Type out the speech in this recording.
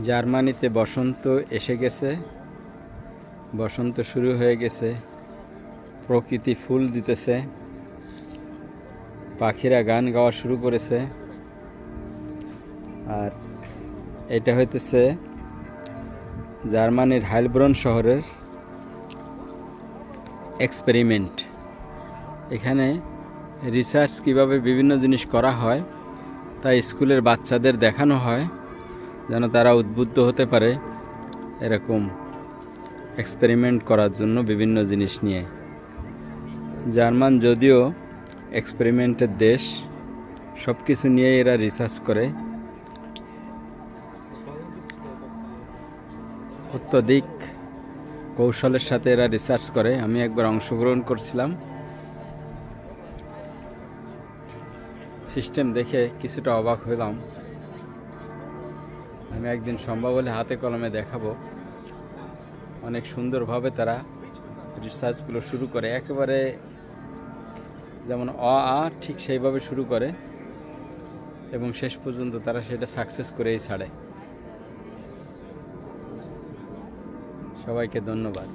জার্মানিতে বসন্ত এসে গেছে, বসন্ত শুরু হয়ে গেছে, প্রকৃতি ফুল দিতেছে, পাখিরা গান গাওয়া শুরু করেছে। আর এটা হইতেছে জার্মানির হাইলব্রন শহরের এক্সপেরিমেন্ট। এখানে রিসার্চ কিভাবে বিভিন্ন জিনিস করা হয় তা স্কুলের বাচ্চাদের দেখানো হয়, যেন তারা উদ্বুদ্ধ হতে পারে এরকম এক্সপেরিমেন্ট করার জন্য বিভিন্ন জিনিস নিয়ে। জার্মান যদিও এক্সপেরিমেন্টের দেশ, সব কিছু নিয়ে এরা রিসার্চ করে। অত্যধিক কৌশলের সাথে এরা রিসার্চ করে। আমি একবার অংশগ্রহণ করছিলাম, সিস্টেম দেখে কিছুটা অবাক হলাম। আমি একদিন সম্ভব হলে হাতে কলমে দেখাবো। অনেক সুন্দরভাবে তারা রিসার্চগুলো শুরু করে, একেবারে যেমন ঠিক সেইভাবে শুরু করে এবং শেষ পর্যন্ত তারা সেটা সাকসেস করেই ছাড়ে। সবাইকে ধন্যবাদ।